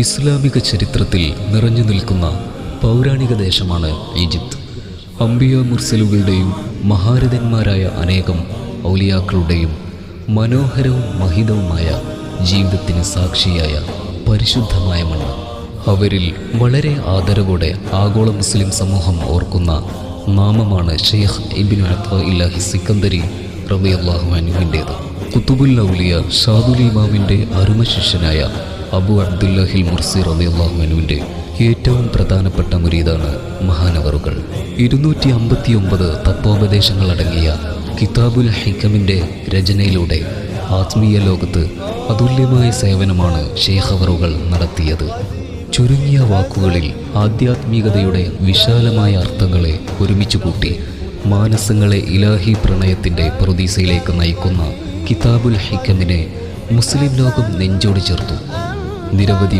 ഇസ്ലാമിക ചരിത്രത്തിൽ നിറഞ്ഞു നിൽക്കുന്ന പൗരാണിക ദേശമാണ് ഈജിപ്ത്. അംബിയ മുർസലുകളുടെയും മഹാരഥന്മാരായ അനേകം ഔലിയാക്കളുടെയും മനോഹരവും മഹിതവുമായ ജീവിതത്തിന് സാക്ഷിയായ പരിശുദ്ധമായ മണ്ണ്. അവരിൽ വളരെ ആദരവോടെ ആഗോള മുസ്ലിം സമൂഹം ഓർക്കുന്ന നാമമാണ് ഷെയ്ഖ് ഇബ്നു അത്വാഇല്ലാഹി സിക്കന്ദരി റളിയല്ലാഹു അൻഹുവിൻ്റേത്. ഖുതുബുൽ ഔലിയ ഷാദുൽ ഇമാമിൻ്റെ അരുമ ശിഷ്യനായ അബു അബ്ദുല്ലാഹിൽ മുർസി റളിയല്ലാഹു അൻഹുവിൻ്റെ ഏറ്റവും പ്രധാനപ്പെട്ട മുരീദാണ് മഹാനവറുകൾ. 259 തത്വോപദേശങ്ങളടങ്ങിയ കിതാബുൽ ഹിക്കമിൻ്റെ രചനയിലൂടെ ആത്മീയ ലോകത്ത് അതുല്യമായ സേവനമാണ് ഷെയ്ഖ് അവറുകൾ നടത്തിയത്. ചുരുങ്ങിയ വാക്കുകളിൽ ആധ്യാത്മികതയുടെ വിശാലമായ അർത്ഥങ്ങളെ ഒരുമിച്ച് കൂട്ടി മാനസങ്ങളെ ഇലാഹി പ്രണയത്തിൻ്റെ പ്രതീസയിലേക്ക് നയിക്കുന്ന കിതാബുൽ ഹിക്കമിനെ മുസ്ലിം ലോകം നെഞ്ചോട് ചേർത്തു. നിരവധി